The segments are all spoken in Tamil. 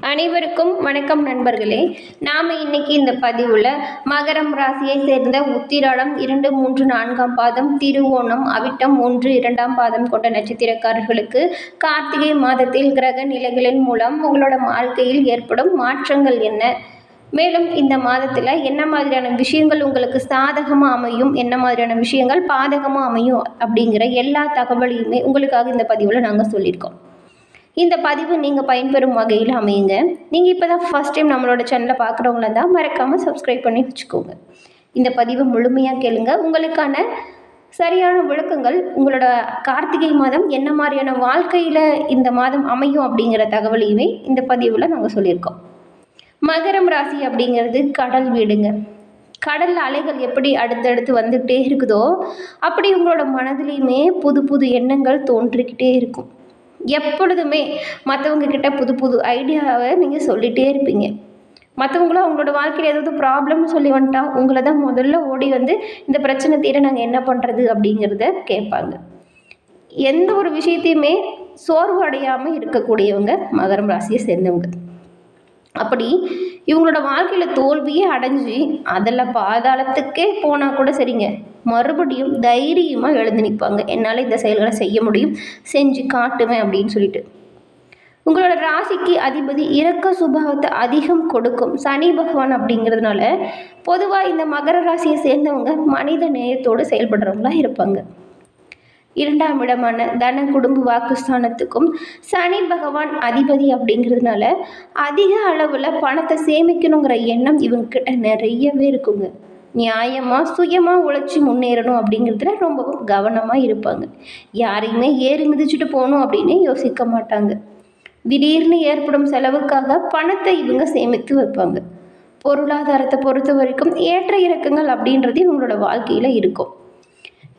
அனைவருக்கும் வணக்கம் நண்பர்களே. நாம் இன்னைக்கு இந்த பதிவில் மகரம் ராசியை சேர்ந்த உத்திராடம் 2, 3, 4ஆம் பாதம், திருவோணம், அவிட்டம் 1, 2ஆம் பாதம் கொண்ட நட்சத்திரக்காரர்களுக்கு கார்த்திகை மாதத்தில் கிரக நிலைகளின் மூலம் உங்களோட வாழ்க்கையில் ஏற்படும் மாற்றங்கள் என்ன, மேலும் இந்த மாதத்தில் என்ன மாதிரியான விஷயங்கள் உங்களுக்கு சாதகமாக அமையும், என்ன மாதிரியான விஷயங்கள் பாதகமாக அமையும் அப்படிங்கிற எல்லா தகவலையுமே உங்களுக்காக இந்த பதிவில் நாங்கள் சொல்லியிருக்கோம். இந்த பதிவு நீங்கள் பயன்பெறும் வகையில் அமையுங்க. நீங்கள் இப்போ தான் ஃபஸ்ட் டைம் நம்மளோட சேனலை பார்க்குறவங்கள தான் மறக்காமல் சப்ஸ்கிரைப் பண்ணி வச்சுக்கோங்க. இந்த பதிவை முழுமையாக கேளுங்க. உங்களுக்கான சரியான விளக்கங்கள், உங்களோட கார்த்திகை மாதம் என்ன மாதிரியான வாழ்க்கையில் இந்த மாதம் அமையும் அப்படிங்கிற தகவலையுமே இந்த பதிவில் நாங்கள் சொல்லியிருக்கோம். மகரம் ராசி அப்படிங்கிறது கடல் வீடுங்க. கடல் அலைகள் எப்படி அடுத்தடுத்து வந்துகிட்டே இருக்குதோ அப்படி உங்களோட மனதிலையுமே புது புது எண்ணங்கள் தோன்றிக்கிட்டே இருக்கும். எப்பொழுதுமே மற்றவங்க கிட்ட புது புது ஐடியாவை நீங்கள் சொல்லிகிட்டே இருப்பீங்க. மற்றவங்களும் அவங்களோட வாழ்க்கையில் ஏதாவது ப்ராப்ளம்னு சொல்லி வந்துட்டா உங்களை தான் முதல்ல ஓடி வந்து இந்த பிரச்சனை தீர நாங்கள் என்ன பண்ணுறது அப்படிங்கிறத கேட்பாங்க. எந்த ஒரு விஷயத்தையுமே சோர்வு அடையாமல் இருக்கக்கூடியவங்க மகரம் ராசியை சேர்ந்தவங்க. அப்படி இவங்களோட வாழ்க்கையில் தோல்வியே அடைஞ்சு அதில் பாதாளத்துக்கே போனால் கூட சரிங்க, மறுபடியும் தைரியமாக எழுந்து நிற்பாங்க. என்னால் இந்த செயல்களை செய்ய முடியும், செஞ்சு காட்டுவேன் அப்படின்னு சொல்லிட்டு. உங்களோட ராசிக்கு அதிபதி இரக்க சுபாவத்தை அதிகம் கொடுக்கும் சனி பகவான் அப்படிங்கிறதுனால பொதுவாக இந்த மகர ராசியை சேர்ந்தவங்க மனித நேயத்தோடு செயல்படுறவங்களா இருப்பாங்க. 2ஆம் இடமான தன குடும்ப வாக்குஸ்தானத்துக்கும் சனி பகவான் அதிபதி அப்படிங்கிறதுனால அதிக அளவில் பணத்தை சேமிக்கணுங்கிற எண்ணம் இவங்ககிட்ட நிறையவே இருக்குங்க. நியாயமாக சுயமாக உழைச்சி முன்னேறணும் அப்படிங்கிறதுல ரொம்பவும் கவனமாக இருப்பாங்க. யாரையுமே ஏறி மிதிச்சுட்டு போகணும் அப்படின்னு யோசிக்க மாட்டாங்க. திடீர்னு ஏற்படும் செலவுக்காக பணத்தை இவங்க சேமித்து வைப்பாங்க. பொருளாதாரத்தை பொறுத்த வரைக்கும் ஏற்ற இறக்கங்கள் அப்படின்றது இவங்களோட வாழ்க்கையில் இருக்கும்.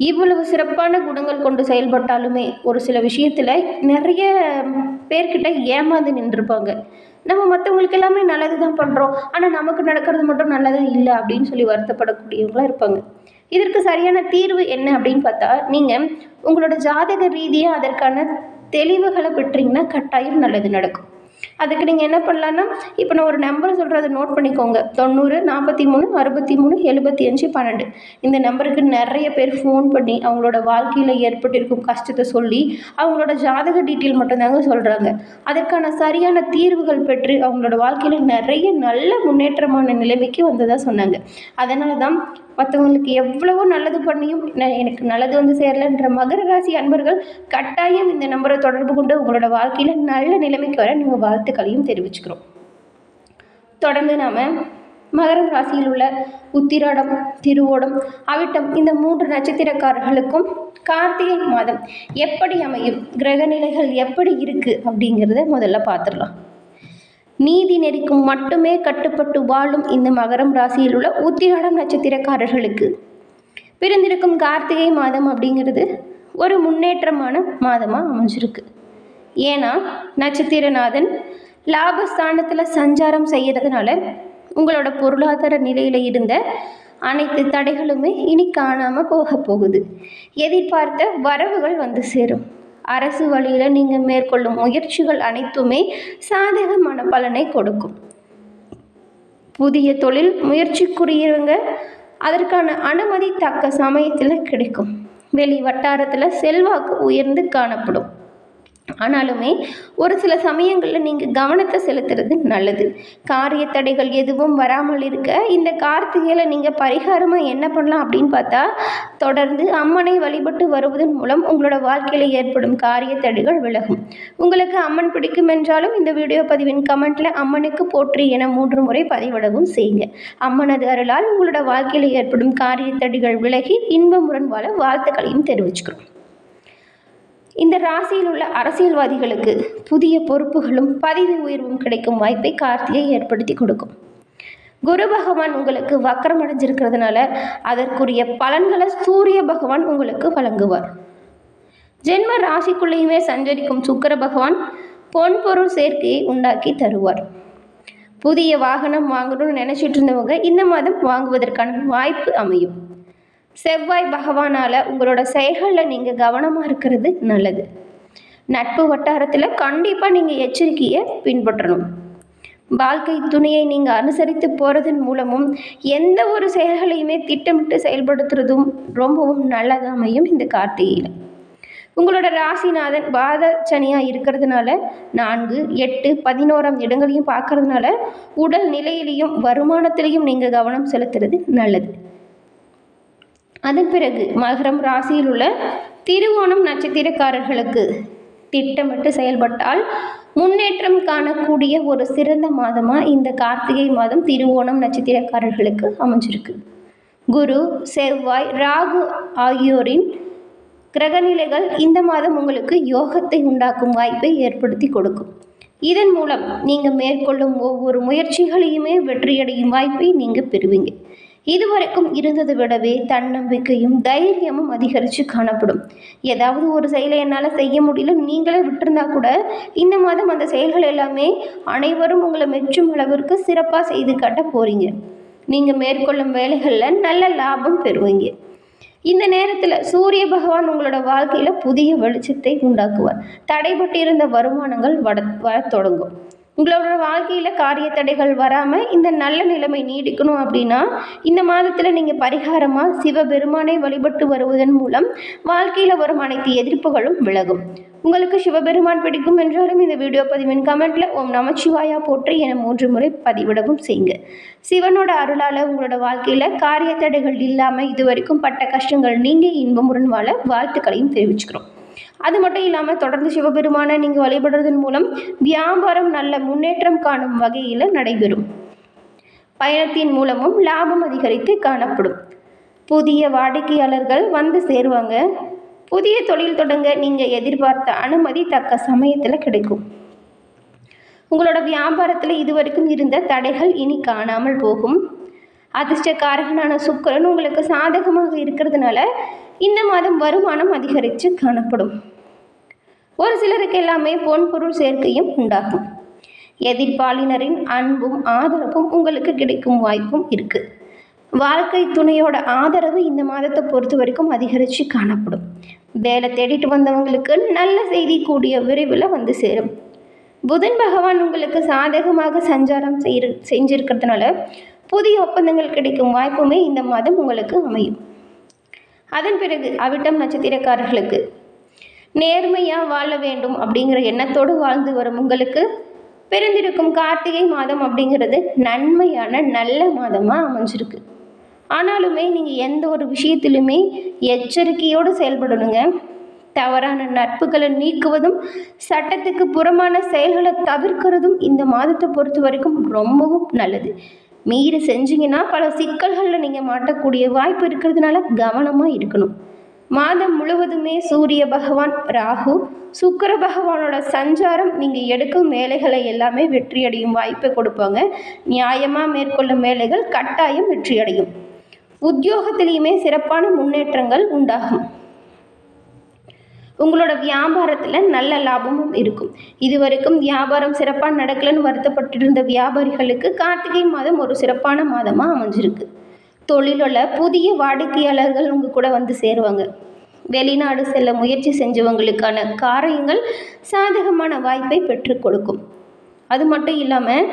இவ்வளவு சிறப்பான குணங்கள் கொண்டு செயல்பட்டாலுமே ஒரு சில விஷயத்தில் நிறைய பேர்கிட்ட ஏமாந்து நின்றுருப்பாங்க. நம்ம மற்றவங்களுக்கு எல்லாமே நல்லது தான் பண்ணுறோம், ஆனால் நமக்கு நடக்கிறது மட்டும் நல்லதாக இல்லை அப்படின்னு சொல்லி வருத்தப்படக்கூடியவங்களாக இருப்பாங்க. இதற்கு சரியான தீர்வு என்ன அப்படின்னு பார்த்தா, நீங்கள் உங்களோட ஜாதக ரீதியாக அதற்கான தெளிவுகளை பெற்றீங்கன்னா கட்டாயம் நல்லது நடக்கும். அதுக்கு நீங்கள் என்ன பண்ணலான்னா, இப்போ நான் ஒரு நம்பரை சொல்கிறத நோட் பண்ணிக்கோங்க. 90 43 63 75 12. இந்த நம்பருக்கு நிறைய பேர் ஃபோன் பண்ணி அவங்களோட வாழ்க்கையில் ஏற்பட்டிருக்கும் கஷ்டத்தை சொல்லி அவங்களோட ஜாதக டீட்டெயில் மட்டும்தாங்க சொல்கிறாங்க. அதற்கான சரியான தீர்வுகள் பெற்று அவங்களோட வாழ்க்கையில் நிறைய நல்ல முன்னேற்றமான நிலைமைக்கு வந்ததாக சொன்னாங்க. அதனால தான் மற்றவங்களுக்கு எவ்வளவோ நல்லது பண்ணியும் எனக்கு நல்லது வந்து சேரலைன்ற மகர ராசி அன்பர்கள் கட்டாயம் இந்த நம்பரை தொடர்பு கொண்டு உங்களோட வாழ்க்கையில் நல்ல நிலைமைக்கு வர நீங்கள் வாழ்த்துக்களையும் தெரிவிச்சுக்கிறோம். தொடர்ந்து நாம் மகரம் ராசியில் உள்ள உத்திராடம், திருவோணம், அவிட்டம் இந்த 3 நட்சத்திரக்காரர்களுக்கும் கார்த்திகை மாதம் எப்படி அமையும், கிரக நிலைகள் எப்படி இருக்குது அப்படிங்கிறத முதல்ல பார்த்துடலாம். நீதி நெறிக்கும் மட்டுமே கட்டுப்பட்டு வாழும் இந்த மகரம் ராசியில் உள்ள உத்திராடம் நட்சத்திரக்காரர்களுக்கு பிறந்திருக்கும் கார்த்திகை மாதம் அப்படிங்கிறது ஒரு முன்னேற்றமான மாதமாக அமைஞ்சிருக்கு. ஏன்னா நட்சத்திரநாதன் லாபஸ்தானத்தில் சஞ்சாரம் செய்கிறதுனால உங்களோட பொருளாதார நிலையில் இருந்த அனைத்து தடைகளுமே இனி காணாமல் போக போகுது. எதிர்பார்த்த வரவுகள் வந்து சேரும். அரசு வழியில் நீங்கள் மேற்கொள்ளும் முயற்சிகள் அனைத்துமே சாதகமான பலனை கொடுக்கும். புதிய தொழில் முயற்சிக்குரியவங்க அதற்கான அனுமதி தக்க சமயத்தில் கிடைக்கும். வெளி வட்டாரத்தில் செல்வாக்கு உயர்ந்து காணப்படும். ஆனாலுமே ஒரு சில சமயங்களில் நீங்கள் கவனத்தை செலுத்துறது நல்லது. காரிய தடைகள் எதுவும் வராமல் இருக்க இந்த கார்த்திகையில் நீங்கள் பரிகாரமாக என்ன பண்ணலாம் அப்படின்னு பார்த்தா, தொடர்ந்து அம்மனை வழிபட்டு வருவதன் மூலம் உங்களோட வாழ்க்கையில் ஏற்படும் காரிய தடைகள் விலகும். உங்களுக்கு அம்மன் பிடிக்கும் என்றாலும் இந்த வீடியோ பதிவின் கமெண்ட்டில் அம்மனுக்கு போற்றி என 3 முறை பதிவிடவும் செய்யுங்க. அம்மனது அருளால் உங்களோட வாழ்க்கையில் ஏற்படும் காரிய தடைகள் விலகி இன்பமுடன் வாழ வாழ்த்துக்களையும் தெரிவிச்சுக்கிறோம். இந்த ராசியில் உள்ள அரசியல்வாதிகளுக்கு புதிய பொறுப்புகளும் பதவி உயர்வும் கிடைக்கும் வாய்ப்பை கார்த்திகை ஏற்படுத்தி கொடுக்கும். குரு பகவான் உங்களுக்கு வக்கரம் அடைஞ்சிருக்கிறதுனால அதற்குரிய பலன்களை சூரிய பகவான் உங்களுக்கு வழங்குவார். ஜென்ம ராசிக்குள்ளேயுமே சஞ்சரிக்கும் சுக்கிர பகவான் பொன்பொருள் சேர்க்கையை உண்டாக்கி தருவார். புதிய வாகனம் வாங்கணும்னு நினச்சிட்டு இருந்தவங்க இந்த மாதம் வாங்குவதற்கான வாய்ப்பு அமையும். செவ்வாய் பகவானால் உங்களோட செயல்களில் நீங்கள் கவனமாக இருக்கிறது நல்லது. நட்பு வட்டாரத்தில் கண்டிப்பாக நீங்கள் எச்சரிக்கையை பின்பற்றணும். வாழ்க்கை துணையை நீங்கள் அனுசரித்து போகிறதன் மூலமும் எந்த ஒரு செயல்களையுமே திட்டமிட்டு செயல்படுத்துறதும் ரொம்பவும் நல்லதாக அமையும். இந்த கார்த்திகையில் உங்களோட ராசிநாதன் பாத சனியாக இருக்கிறதுனால 4, 8, 11ஆம் இடங்களையும் பார்க்கறதுனால உடல் நிலையிலையும் வருமானத்திலையும் நீங்கள் கவனம் செலுத்துறது நல்லது. அதன் பிறகு மகரம் ராசியில் உள்ள திருவோணம் நட்சத்திரக்காரர்களுக்கு திட்டமிட்டு செயல்பட்டால் முன்னேற்றம் காணக்கூடிய ஒரு சிறந்த மாதமாக இந்த கார்த்திகை மாதம் திருவோணம் நட்சத்திரக்காரர்களுக்கு அமைஞ்சிருக்கு. குரு, செவ்வாய், ராகு ஆகியோரின் கிரகநிலைகள் இந்த மாதம் உங்களுக்கு யோகத்தை உண்டாக்கும் வாய்ப்பை ஏற்படுத்தி கொடுக்கும். இதன் மூலம் நீங்கள் மேற்கொள்ளும் ஒவ்வொரு முயற்சிகளையுமே வெற்றியடையும் வாய்ப்பை நீங்கள் பெறுவீங்க. இதுவரைக்கும் இருந்ததை விடவே தன்னம்பிக்கையும் தைரியமும் அதிகரித்து காணப்படும். ஏதாவது ஒரு செயலை என்னால் செய்ய முடியல நீங்களே விட்டுருந்தா கூட இந்த மாதம் அந்த செயல்கள் எல்லாமே அனைவரும் உங்களை மெச்சும் அளவிற்கு சிறப்பாக செய்து காட்ட போகிறீங்க. நீங்கள் மேற்கொள்ளும் வேலைகளில் நல்ல லாபம் பெறுவீங்க. இந்த நேரத்தில் சூரிய பகவான் உங்களோட வாழ்க்கையில் புதிய வெளிச்சத்தை உண்டாக்குவார். தடைபட்டிருந்த வருமானங்கள் வரத் தொடங்கும். உங்களோட வாழ்க்கையில் காரிய தடைகள் வராமல் இந்த நல்ல நிலைமை நீடிக்கணும் அப்படின்னா இந்த மாதத்தில் நீங்கள் பரிகாரமாக சிவபெருமானை வழிபட்டு வருவதன் மூலம் வாழ்க்கையில் வரும் அனைத்து எதிர்ப்புகளும் விலகும். உங்களுக்கு சிவபெருமான் பிடிக்கும் என்றாலும் இந்த வீடியோ பதிவின் கமெண்ட்டில் ஓம் நமச்சிவாயா போற்றி என 3 முறை பதிவிடவும் செய்யுங்க. சிவனோட அருளால் உங்களோட வாழ்க்கையில் காரிய தடைகள் இல்லாமல் இதுவரைக்கும் பட்ட கஷ்டங்கள் நீங்கள் இன்பமுடன் வாழ வாழ்த்துக்களையும் தெரிவிச்சுக்கிறோம். அது மட்டும் இல்லாமல் தொடர்ந்து சிவபெருமானை நீங்கள் வழிபடுறதன் மூலம் வியாபாரம் நல்ல முன்னேற்றம் காணும் வகையில் நடைபெறும். பயணத்தின் மூலமும் லாபம் அதிகரித்து காணப்படும். புதிய வாடிக்கையாளர்கள் வந்து சேருவாங்க. புதிய தொழில் தொடங்க நீங்கள் எதிர்பார்த்த அனுமதி தக்க சமயத்தில் கிடைக்கும். உங்களோட வியாபாரத்தில் இதுவரைக்கும் இருந்த தடைகள் இனி காணாமல் போகும். அதிர்ஷ்டக்காரகனான சுக்கிரன் உங்களுக்கு சாதகமாக இருக்கிறதுனால இந்த மாதம் வருமானம் அதிகரித்து காணப்படும். ஒரு சிலருக்கு எல்லாமே பொன்பொருள் சேர்க்கையும் உண்டாகும். எதிர்ப்பாளினரின் அன்பும் ஆதரவும் உங்களுக்கு கிடைக்கும் வாய்ப்பும் இருக்குது. வாழ்க்கை துணையோட ஆதரவு இந்த மாதத்தை பொறுத்த வரைக்கும் அதிகரித்து காணப்படும். வேலை தேடிட்டு வந்தவங்களுக்கு நல்ல செய்தி கூடிய விரைவில் வந்து சேரும். புதன் பகவான் உங்களுக்கு சாதகமாக சஞ்சாரம் செஞ்சிருக்கிறதுனால புதிய ஒப்பந்தங்கள் கிடைக்கும் வாய்ப்புமே இந்த மாதம் உங்களுக்கு அமையும். அதன் பிறகு அவிட்டம் நட்சத்திரக்காரர்களுக்கு நேர்மையாக வாழ வேண்டும் அப்படிங்கிற எண்ணத்தோடு வாழ்ந்து வரும் உங்களுக்கு பிறந்திருக்கும் கார்த்திகை மாதம் அப்படிங்கிறது நன்மையான நல்ல மாதமாக அமைஞ்சிருக்கு. ஆனாலுமே நீங்கள் எந்த ஒரு விஷயத்திலுமே எச்சரிக்கையோடு செயல்படணுங்க. தவறான நட்புகளை நீக்குவதும் சட்டத்துக்கு புறமான செயல்களை தவிர்க்கிறதும் இந்த மாதத்தை பொறுத்த வரைக்கும் ரொம்பவும் நல்லது. மீறி செஞ்சீங்கன்னா பல சிக்கல்களில் நீங்கள் மாட்டக்கூடிய வாய்ப்பு இருக்கிறதுனால கவனமாக இருக்கணும். மாதம் முழுவதுமே சூரிய பகவான், ராகு, சுக்கிர பகவானோட சஞ்சாரம் நீங்கள் எடுக்கும் வேலைகளை எல்லாமே வெற்றியடையும் வாய்ப்பை கொடுப்பாங்க. நியாயமாக மேற்கொள்ளும் வேலைகள் கட்டாயம் வெற்றியடையும். உத்தியோகத்திலையுமே சிறப்பான முன்னேற்றங்கள் உண்டாகும். உங்களோட வியாபாரத்தில் நல்ல லாபமும் இருக்கும். இதுவரைக்கும் வியாபாரம் சிறப்பாக நடக்கலன்னு வருத்தப்பட்டிருந்த வியாபாரிகளுக்கு கார்த்திகை மாதம் ஒரு சிறப்பான மாதமாக அமைஞ்சிருக்கு. தொழிலில் புதிய வாடிக்கையாளர்கள் உங்கள் கூட வந்து சேருவாங்க. வெளிநாடு செல்ல முயற்சி செஞ்சவங்களுக்கான காரியங்கள் சாதகமான வாய்ப்பை பெற்றுக் கொடுக்கும். அது மட்டும் இல்லாமல்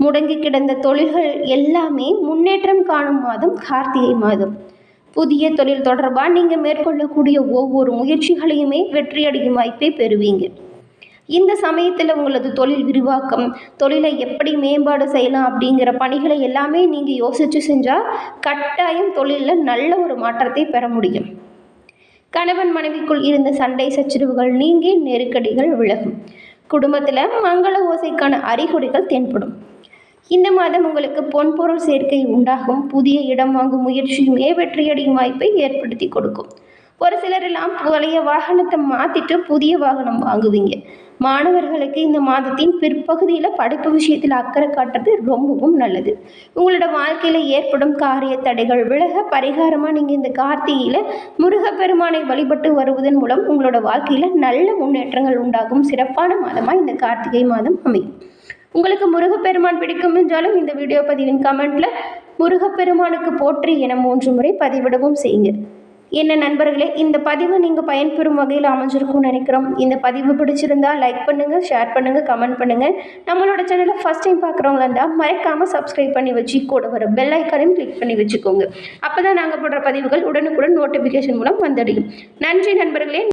முடங்கி கிடந்த தொழில்கள் எல்லாமே முன்னேற்றம் காணும் மாதம் கார்த்திகை மாதம். புதிய தொழில் தொடர்பாக நீங்கள் மேற்கொள்ளக்கூடிய ஒவ்வொரு முயற்சிகளையுமே வெற்றியடையும் வாய்ப்பை பெறுவீங்க. இந்த சமயத்தில் உங்களது தொழில் விரிவாக்கம், தொழிலை எப்படி மேம்பாடு செய்யலாம் அப்படிங்கிற பணிகளை எல்லாமே நீங்கள் யோசித்து செஞ்சால் கட்டாயம் தொழிலில் நல்ல ஒரு மாற்றத்தை பெற முடியும். கணவன் மனைவிக்குள் இருந்த சண்டை சச்சரவுகள் நீங்கி நெருக்கடிகள் விலகும். குடும்பத்தில் மங்கள ஓசைக்கான அறிகுறிகள் தென்படும். இந்த மாதம் உங்களுக்கு பொன்பொருள் சேர்க்கை உண்டாகும். புதிய இடம் வாங்கும் முயற்சியுமே வெற்றியடையும் வாய்ப்பை ஏற்படுத்தி கொடுக்கும். ஒரு சிலரெல்லாம் பழைய வாகனத்தை மாற்றிட்டு புதிய வாகனம் வாங்குவீங்க. மாணவர்களுக்கு இந்த மாதத்தின் பிற்பகுதியில் படிப்பு விஷயத்தில் அக்கறை காட்டுறது ரொம்பவும் நல்லது. உங்களோட வாழ்க்கையில் ஏற்படும் காரிய தடைகள் விலக பரிகாரமாக நீங்கள் இந்த கார்த்திகையில் முருகப்பெருமானை வழிபட்டு வருவதன் மூலம் உங்களோட வாழ்க்கையில் நல்ல முன்னேற்றங்கள் உண்டாகும். சிறப்பான மாதமாக இந்த கார்த்திகை மாதம் அமையும். உங்களுக்கு முருகப்பெருமான் பிடிக்கும் என்றாலும் இந்த வீடியோ பதிவின் கமெண்ட்டில் முருகப்பெருமானுக்கு போற்றி என 3 முறை பதிவிடவும் செய்யுங்க. என்ன நண்பர்களே, இந்த பதிவு நீங்கள் பயன்பெறும் வகையில் அமைஞ்சிருக்கும்னு நினைக்கிறோம். இந்த பதிவு பிடிச்சிருந்தா லைக் பண்ணுங்கள், ஷேர் பண்ணுங்கள், கமெண்ட் பண்ணுங்கள். நம்மளோட சேனலை ஃபஸ்ட் டைம் பார்க்குறவங்களா இருந்தால் மறக்காமல் சப்ஸ்கிரைப் பண்ணி வச்சு கூட வர பெல் ஐக்கானையும் கிளிக் பண்ணி வச்சுக்கோங்க. அப்போ தான் நாங்கள் போடுற பதிவுகள் உடனுக்குடன் நோட்டிஃபிகேஷன் மூலம் வந்தடையும். நன்றி நண்பர்களே.